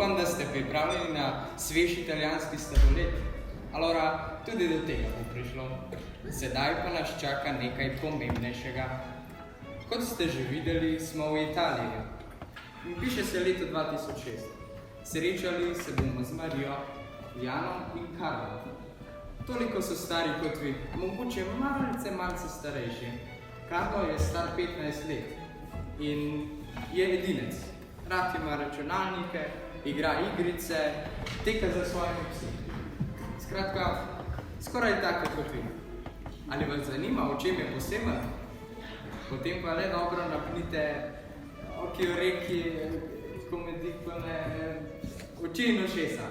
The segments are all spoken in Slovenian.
upam, da ste pripravljeni na svež italijanski sladoled. Allora, tudi do tega bo prišlo. Sedaj pa nas čaka nekaj pomembnejšega. Kot ste že videli, smo v Italiji. Piše se leto 2006. Srečali se bomo z Marijo, Janom in Karlom. Toliko so stari kot vi, mogoče malce starejši. Karlo je star 15 let in je edinec. Rad ima računalnike, igra igrice, teka za svojimi psi. Skratka, skoraj tako kot vi. Ali vas zanima, o čem je poseben? Potem pa le dobro napnite oči v reki, komedikone, oči in ušesa.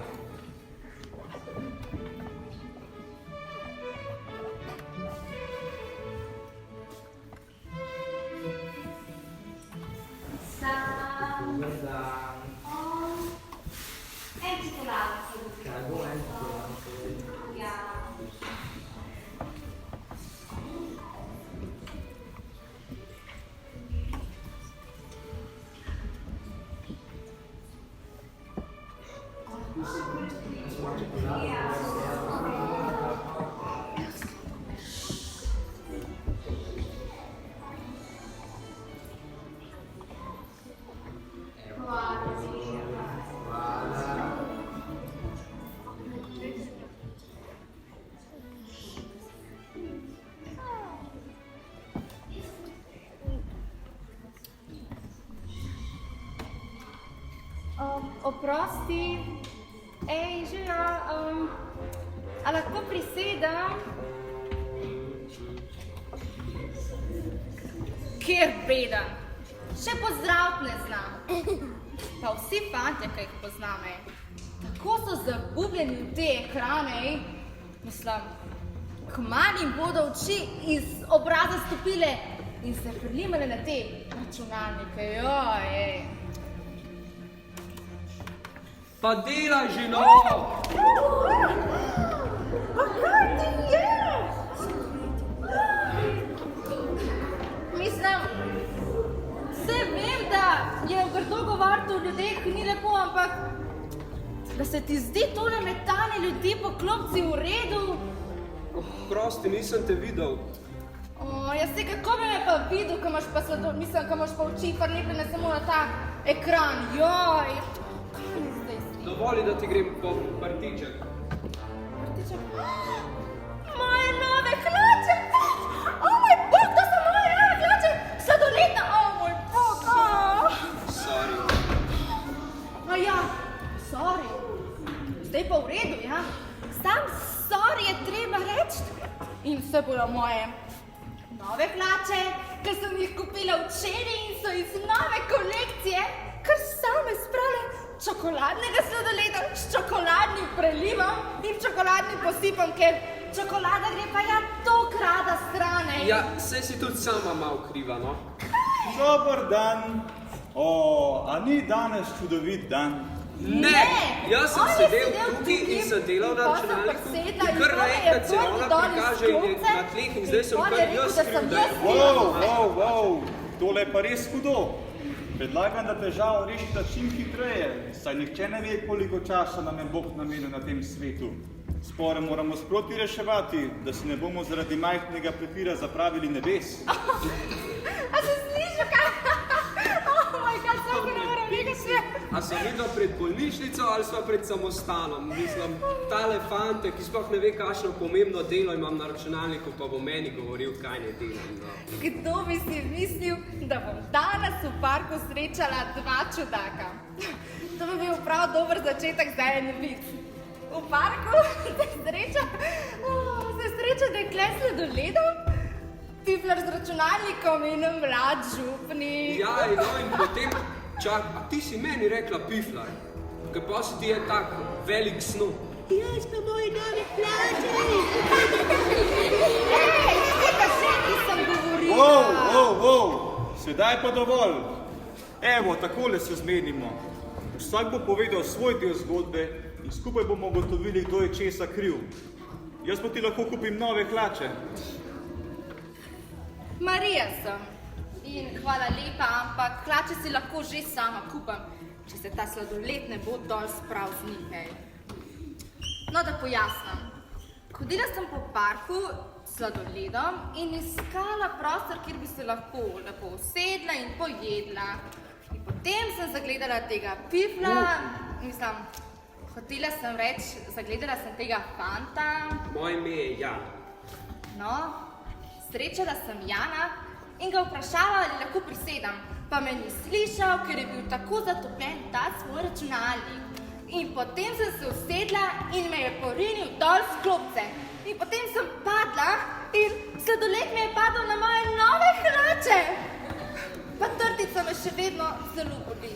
Oprosti, Žeja, a lahko prisedem? Kjer beden, še pozdrav ne znam. Pa vsi fantje, ki jih poznam, tako so zabubljeni v te ekrane, mislim, kmalu jim bodo oči iz obraza stopile in se prilimale na te računalnike, joj, Pa delaj že, no! Pa kaj ti je? Mislim, vse vem, da je grdo govoriti o ljudeh ni lepo, ampak da se ti zdi tole metanje ljudi po klopci v redu? Prosti, nisem te videl. Jaz se kako bi me pa videl, ko imaš pa oči prilepljene samo na ta ekran, joj! Dovoli, da ti grem po partiček. Partiček? Moje nove hlače! O moj bog, to so moje nove hlače! Sladoledna, o moj bog! Sorry. Ja, sorry. Zdaj pa v redu, ja? Sam sorry je treba reči. In vse bodo moje nove hlače, ki sem jih kupila včeraj in so iz nove kolekcije, kar same sprale čokoladnega sladoleda s čokoladnim prelivom in čokoladnim posipom, ker čokolada gre pa ja toliko rada stran, Ja, saj si tudi sama malo kriva, no? Dober dan. A ni danes čudovit dan? Ne! Jaz sem sedel tukaj in sem delal na računalniku in kar naenkrat se ona prikaže na tleh in zdaj sem kar jaz kriv. Wow, tole je pa res hudo. Predlagam, da težavo rešite čim hitreje, saj nihče ne ve, koliko časa nam je Bog namenil na tem svetu. Spore moramo sproti reševati, da se ne bomo zaradi majhnega prepira zapravili nebes. A se sliši, kaj? Moj God, samo ne moram reči. A sem videl pred bolnišnico ali sva pred samostanom? Mislim, tale fante, ki sploh ne ve, kakšno pomembno delo imam na računalniku, pa bo meni govoril, kaj ne delam. Kdo bi si mislil, da bom danes v parku srečala dva čudaka? To bi bil prav dober začetek za en vic. V parku se sreča dekle s sladoledom, piflar z računalnikom in mlad župnik. Ja, no in potem, a ti si meni rekla piflar, ker pa si ti je tak velik snov. Jaz pa moji novi hlače. Ej, pa še nisem govorila. Sedaj pa dovolj. Evo, takole se zmenimo. Vsak bo povedal svoj del zgodbe in skupaj bomo ugotovili, kdo je česa kriv. Jaz pa ti lahko kupim nove hlače. Marija sem. In hvala lepa, ampak hlače si lahko že sama kupam. če se ta sladoled ne bo dol sprav z nekaj. No, da pojasnim. Hodila sem po parku s sladoledom in iskala prostor, kjer bi se lahko lepo usedla in pojedla. In potem sem zagledala tega pifla, mislim, hotela sem reči, zagledala sem tega fanta. Moje ime je Jan. No, srečala sem Jana in ga vprašala, ali lahko prisedam. Pa me ni slišal, ker je bil tako zatopljen ta svoj računalnik. In potem sem se usedla in me je porinil dol s klopce. In potem sem padla in sladoled me je padal na moje nove hlače. Pa trtica me še vedno zelo boli.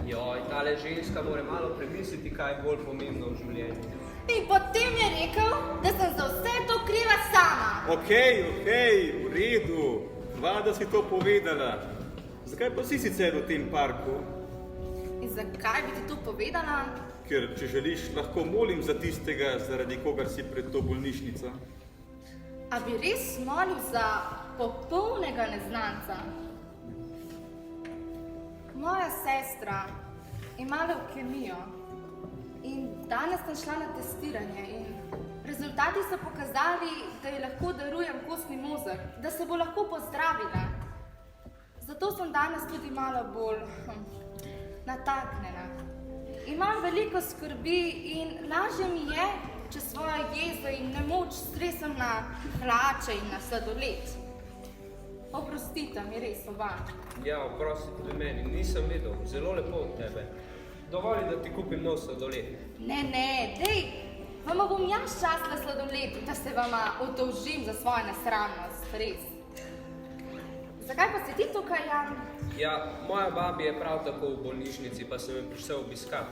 Joj, tale ženska mora malo premisliti, kaj je bolj pomembno v življenju. In potem je rekel, da sem za vse to kriva sama. Okej, v redu. Hvala, da si to povedala. Zakaj pa si sicer v tem parku? In zakaj bi ti to povedala? Ker, če želiš, lahko molim za tistega, zaradi kogar si pred to bolnišnico. A bi res molil za popolnega neznanca? Moja sestra ima levkemijo in danes sem šla na testiranje in rezultati so pokazali, da ji lahko darujem kostni mozeg, da se bo lahko pozdravila. Zato sem danes tudi malo bolj nataknjena. Imam veliko skrbi in lažje mi je, če svojo jezo in nemoč stresem na hlače in na sladoled. Oprostite mi res oba. Ja, oprosti tudi meni, nisem vedel, zelo lepo od tebe. Dovolj, da ti kupim nov sladoled. Ne, dej, vama bom jaz častila sladoled, da se vama odolžim za svojo nesramnost, res. Zakaj pa si ti tukaj, Jan? Ja, moja babi je prav tako v bolnišnici, pa sem jo prišel obiskat.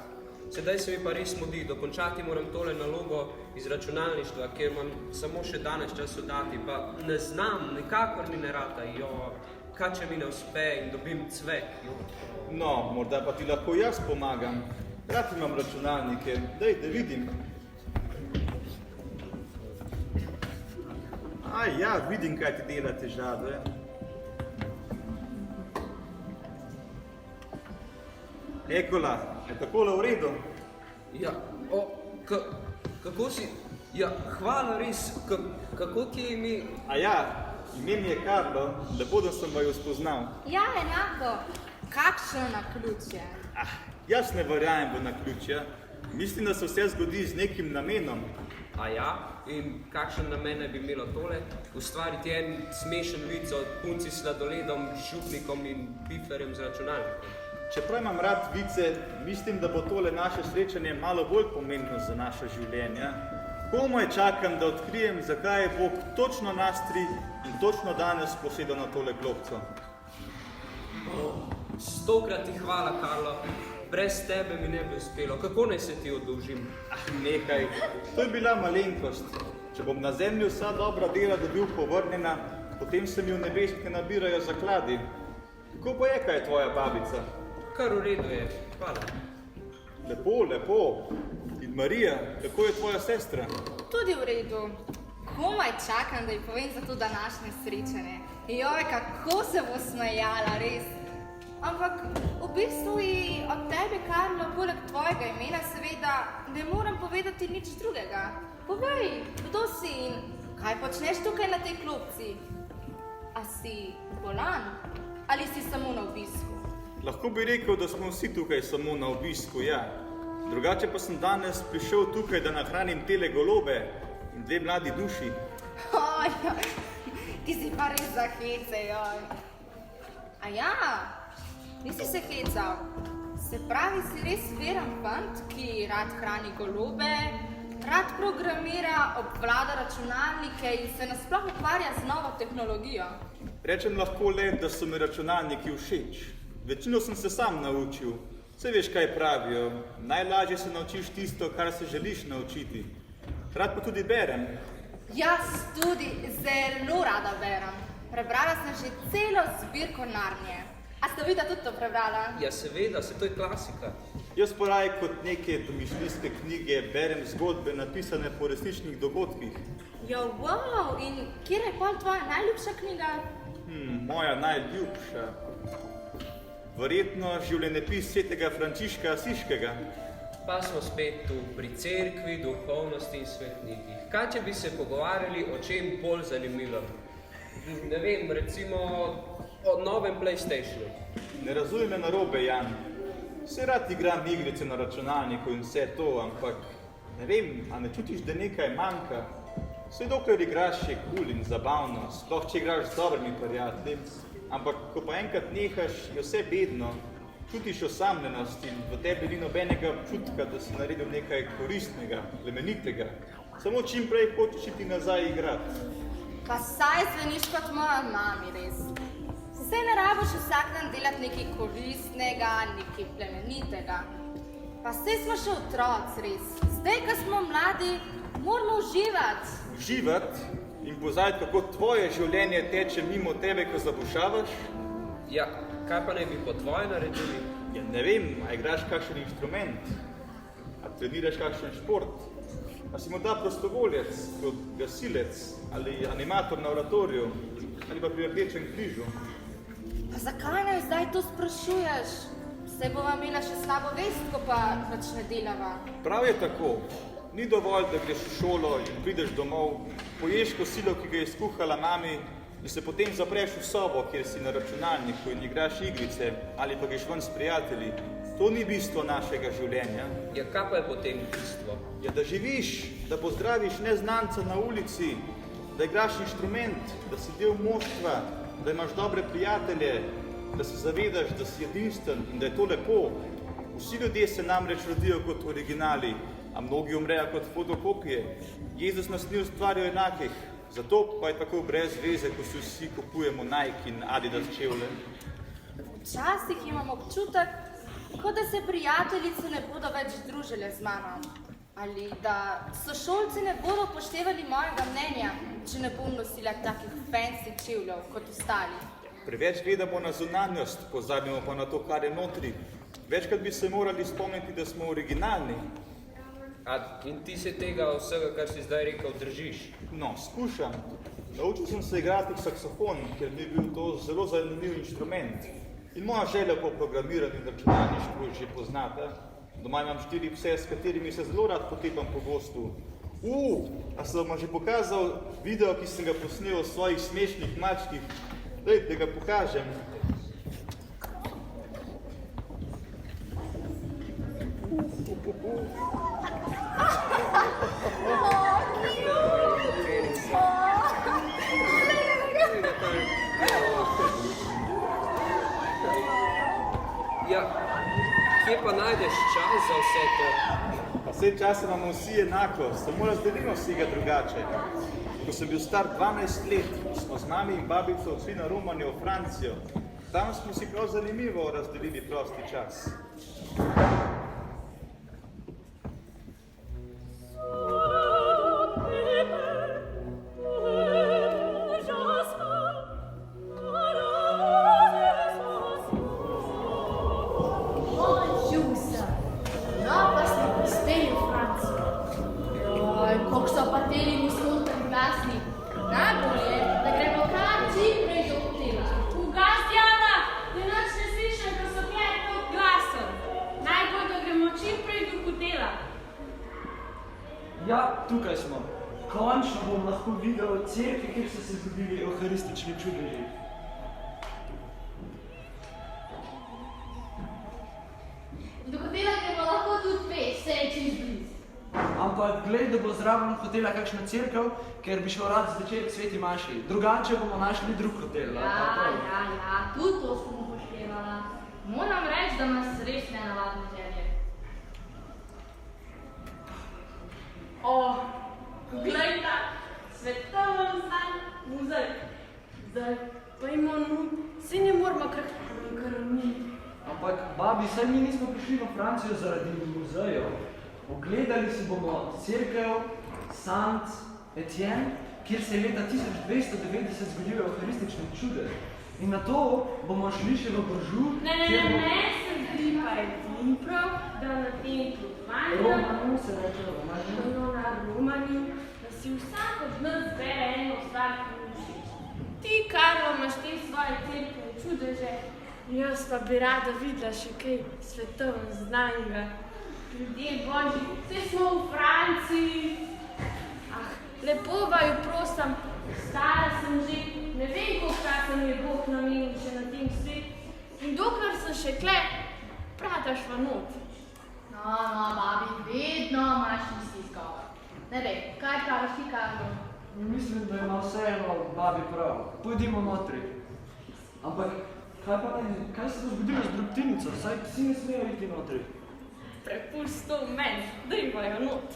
Sedaj se mi pa res mudi, dokončati moram tole nalogo iz računalništva, kjer imam samo še danes čas oddati, pa ne znam, nikakor mi ne rata, kaj če mi ne uspe in dobim cvek, No, morda pa ti lahko jaz pomagam. Rad imam računalnike, daj, da vidim. Ja, vidim, kaj ti dela težave. Ekola, je takole v redu? Ja, kako si? Ja, hvala res, kako ti je ime? Ime mi je Karlo, lepo, da sem vaju spoznal. Ja, enako. Kakšno naključje. Jaz ne verjamem v naključja. Mislim, da se vse zgodi z nekim namenom. In kakšen namen bi imelo tole? Ustvariti en smešen vic od punci s sladoledom, župnikom in piflerjem z računalnikom. Čeprav imam rad vice, mislim, da bo tole naše srečanje malo bolj pomembno za naše življenja. Komaj čakam, da odkrijem, zakaj je Bog točno nas tri in točno danes posedel na tole klopco. 100-krat ti hvala, Karlo. Brez tebe mi ne bi uspelo. Kako naj se ti oddolžim? Nekaj. To je bila malenkost. Če bom na zemlji vsa dobra dela dobil povrnjena, potem se mi v nebeske nabirajo zakladi. Kako pa je, kaj je tvoja babica? Kar v redu je. Hvala. Lepo. In Marija, kako je tvoja sestra? Tudi v redu. Komaj čakam, da ji povem za to današnje srečanje. Joj, kako se bo smejala, res. Ampak v bistvu ji od tebe, Karlo, poleg tvojega imena seveda ne moram povedati nič drugega. Povej, kdo si in kaj počneš tukaj na tej klopci? A si bolan ali si samo na obisku? Lahko bi rekel, da smo vsi tukaj samo na obisku, ja. Drugače pa sem danes prišel tukaj, da nahranim tele golobe in 2 mladi duši. Ti si pa res za hece, joj. Nisi se hecal. Se pravi, si res veren fant, ki rad hrani golobe, rad programira, obvlada računalnike in se nasploh ukvarja z novo tehnologijo. Rečem lahko le, da so mi računalniki všeč. Večino sem se sam naučil. Saj veš, kaj pravijo. Najlažje se naučiš tisto, kar se želiš naučiti. Rad pa tudi berem. Jaz tudi zelo rada berem. Prebrala sem že celo zbirko Narnije. A ste videla tudi to prebrala? Ja, seveda, to je klasika. Jaz pa raje kot neke domišljijske knjige berem zgodbe napisane po resničnih dogodkih. Wow, in kje je pol tvoja najljubša knjiga? Moja najljubša. Verjetno življenjepis svetega Frančiška Asiškega. Pa smo spet tu, pri cerkvi, duhovnosti in svetnikih. Kaj, če bi se pogovarjali o čem bolj zanimivem? Ne vem, recimo o novem PlayStationu. Ne razumem me narobe, Jan. Vse rad igram igrice na računalniku in vse to, ampak ne vem, a ne čutiš, da nekaj manjka? Vse dokler igraš je cool in zabavno, sploh če igraš z dobrimi prijatelji, ampak ko pa enkrat nehaš, je vse bedno, čutiš osamljenost in v tebi ni nobenega občutka, da si naredil nekaj koristnega, plemenitega. Samo čim prej hočeš iti nazaj igrati. Pa saj zveniš kot moja mami, res. Saj ne rabiš vsak dan delati nekaj koristnega, nekaj plemenitega. Pa saj smo še otroci, res. Zdaj, ko smo mladi, moramo uživati. Uživati in pozajati, kako tvoje življenje teče mimo tebe, ko zabušavaš? Ja, kaj pa ne bi po tvoje naredili? Ja, ne vem, a igraš kakšen inštrument, a treniraš kakšen šport, a si morda prostovoljec, kot gasilec ali animator na oratoriju, ali pa pri Rdečem križu. Pa zakaj naj zdaj to sprašuješ? Saj bova imela še slabo vest, ko pa pač ne delava. Prav je tako. Ni dovolj, da greš v šolo in prideš domov, poješ kosilo, ki ga je skuhala mami, in se potem zapreš v sobo, kjer si na računalniku in igraš igrice ali pa greš ven s prijatelji. To ni bistvo našega življenja. Ja, kaj pa je potem bistvo? Ja, da živiš, da pozdraviš neznanca na ulici, da igraš inštrument, da si del moštva, da imaš dobre prijatelje, da se zavedaš, da si edinstven in da je to lepo. Vsi ljudje se namreč rodijo kot originali, a mnogi umrejo kot fotokopije. Jezus nas ni ustvaril enakih, zato pa je tako brez veze, ko si vsi kupujemo Nike in Adidas čevlje. Včasih imam občutek, kot da se prijateljice ne bodo več družile z mano. Ali da sošolci ne bodo upoštevali mojega mnenja, če ne bom nosila takih fancy čevljev kot ostali. Preveč gledamo na zunanjost, pozabimo pa na to, kar je notri. Večkrat bi se morali spomniti, da smo originalni. In ti se tega vsega, kar si zdaj rekel, držiš? No, skušam. Naučil sem se igrati saksofon, ker mi je bil to zelo zanimiv inštrument. In moja želja po programiranju in računalništvu že poznata. Doma imam 4 pse, s katerimi se zelo rad potepam po gostu. A sem vam že pokazal video, ki sem ga posnel o svojih smešnih mačkih? Daj, da ga pokažem. Ja, kje pa najdeš čas za vse to? Pa vse čas imamo vsi enako, samo razdelimo vsega drugače. Ko sem bil star 12 let, smo z mami in babico odšli na Romanjo v Francijo. Tam smo si prav zanimivo razdelili prosti čas. Ja, tukaj smo. Končno bom lahko videl cerkve, kjer so se zgodili euharistični čudeži. Do hotela gremo lahko tudi peš, vse je čez blizu. Ampak glej, da bo zraven hotela kakšna cerkev, ker bi šel rad zvečer k sveti maši. Drugače bomo našli drug hotel. Ja, tudi to sem upoštevala. Moram reči, da nas res nenavadne želje. Poglej ta svetovno znan muzej. Zdaj pa imamo, saj ne moramo kar mi. Ampak, babi, saj mi nismo prišli v Francijo zaradi muzejev. Ogledali si bomo cerkev Sant Etienne, kjer se je leta 1290 zgodil euharistični čudež. In na to bomo šli še v Boržu, Ne se zdi pa edin prav, da na tem Romanju se reče Romanju. na Romanju, da si vsak od nas bere eno stvar, ki mu všeč. Ti, Karlo, imaš te svoje cerkve čudeže, Jaz pa bi rada videla še kaj svetovno znanega. Ljudje božji, vse smo v Franciji. Ah, lepo vaju prosim, Stara sem že, ne vem, koliko časa mi je Bog namenil še na tem svetu. in dokler sem še kle, prataš v not. No, babi, vedno imaš isti izgovor. Ne vem, kaj praviš ti, Karlo? Mislim, da ima vseeno babi prav. Pojdimo notri. Ampak, kaj se bo zgodilo z drobtinico? Saj psi ne smejo iti notri. Prepusti to meni, daj vaju not.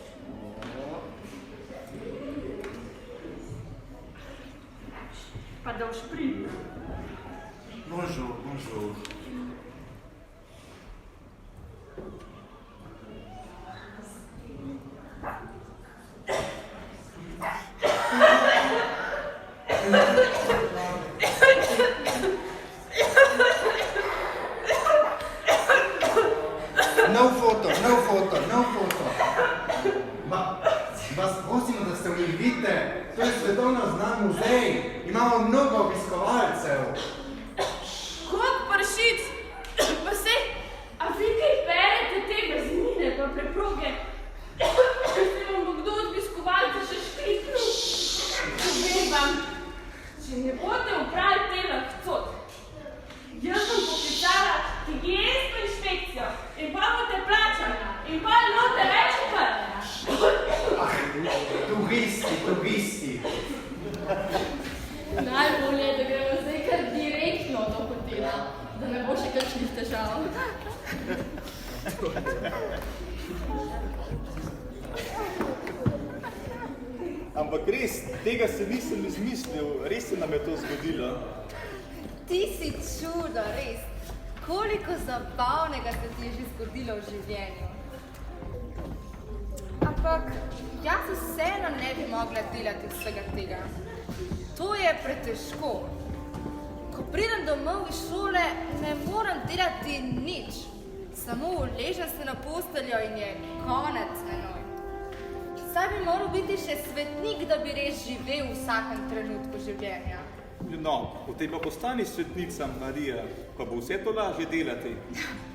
Pa da boš pridna. Bonjour, bonjour. No foto, no foto, no foto. Ma, vas prosimo, da ste v vidite, to je svetovno znan muzej. Imamo mnogo obiskovalcev. Kot pršic, pa se, a vi kaj berete te brznine pa preproge? Se vam bo kdo od obiskovalcev še škriknil? Povem vam, če ne boste opravili te lahcot, jaz bom poklicala higiensko inšpekcijo in pa boste plačali in pa note več kar. Ah, turisti. Najbolje je, da gremo zdaj kar direktno do hotela, da ne bo še kakšnih težav. Ampak res, tega se nisem izmislil, res se nam je to zgodilo. Ti si čudo, res. Koliko zabavnega se ti je že zgodilo v življenju. Ampak jaz vseeno ne bi mogla delati vsega tega. To je pretežko. Ko pridem domov iz šole, ne moram delati nič. Samo uležem se na posteljo in je konec menoj. Saj bi moral biti še svetnik, da bi res živel v vsakem trenutku življenja. No, potem pa postani svetnica, Marija, pa bo vse to lažje delati.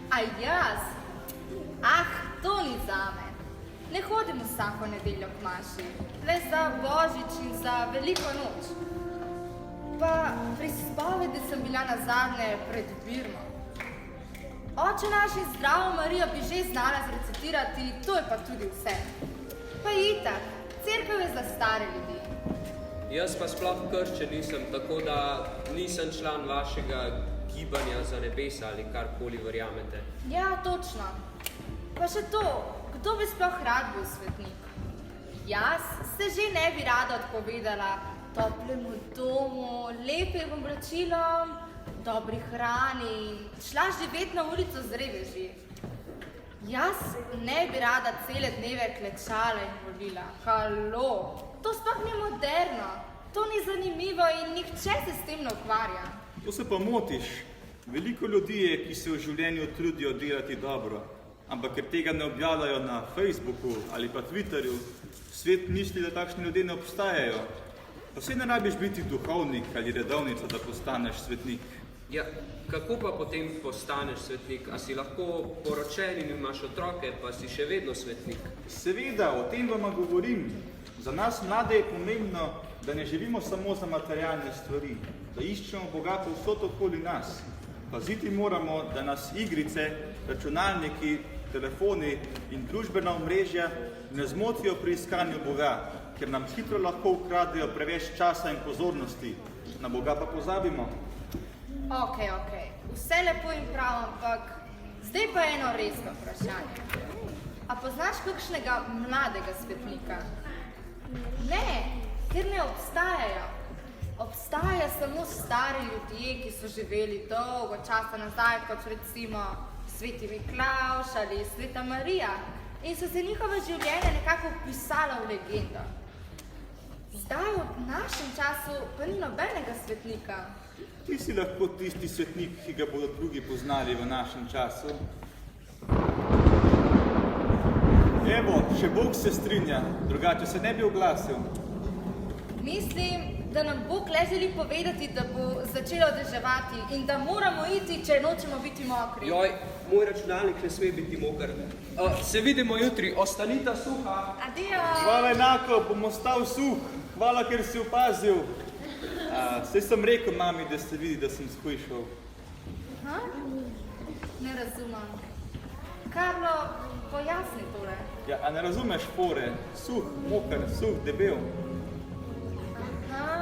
A jaz? Ah, to ni zame. Ne hodim vsako nedeljo k maši, le za Božič in za Veliko noč. Pa pri spovedi sem bila nazadnje pred Birmo. Oče naš in zdravo Marijo bi že znala zrecitirati, to je pa tudi vse. Pa itak, cerkev je za stare ljudi. Jaz pa sploh krščen nisem, tako da nisem član vašega gibanja za nebesa ali karkoli verjamete. Ja, točno. Pa še to, kdo bi sploh rad bil svetnik? Jaz se že ne bi rada odpovedala toplemu domu, lepim oblačilom, dobri hrani, šla živeti na ulico z reveži. Jaz ne bi rada cele dneve klečala in volila. Halo, to sploh ni moderno, to ni zanimivo in nihče se s tem ne ukvarja. To se pa motiš. Veliko ljudi je, ki se v življenju trudijo delati dobro, ampak ker tega ne objavljajo na Facebooku ali pa Twitterju, svet misli, da takšni ljudje ne obstajajo. Pa vse ne rabiš biti duhovnik ali redovnica, da postaneš svetnik. Ja, kako pa potem postaneš svetnik? A si lahko poročen in imaš otroke, pa si še vedno svetnik? Seveda, o tem vam govorim. Za nas mlade je pomembno, da ne živimo samo za materialne stvari, da iščemo Boga povsod okoli nas. Paziti moramo, da nas igrice, računalniki, telefoni in družbena omrežja ne zmotijo pri iskanju Boga, ker nam hitro lahko ukradejo preveč časa in pozornosti. Na Boga pa pozabimo. Ok, vse lepo in prav, ampak zdaj pa eno resno vprašanje. A poznaš kakšnega mladega svetnika? Ne, ker ne obstajajo. Obstajajo samo stari ljudje, ki so živeli dolgo časa nazaj, kot recimo Sveti Miklavž ali Sveta Marija, in so se njihova življenja nekako vpisala v legendo. Zdaj v našem času pa ni nobenega svetnika. Ti si lahko tisti svetnik, ki ga bodo drugi poznali v našem času. Evo, še Bog se strinja, drugače se ne bi oglasil. Mislim, da nam Bog le želi povedati, da bo začelo deževati in da moramo iti, če nočemo biti mokri. Joj, moj računalnik ne sme biti moker. Se vidimo jutri, ostanita suha. Adijo. Hvala enako, bom ostal suh. Hvala, ker si opazil. Saj sem rekel mami, da se vidi, da sem shujšal. Aha, ne razumem. Karlo, pojasni tole. Ja, a ne razumeš fore? Suh, moker, suh, debel. Aha.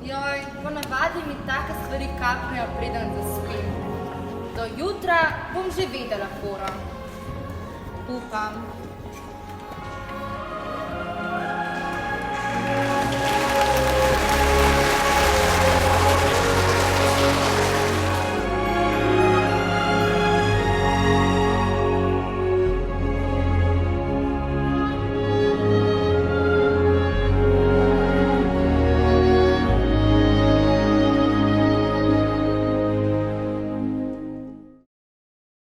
Joj, ponavadi mi take stvari kapnejo, preden zaspim. Do jutra bom že vedela, fora. Upam.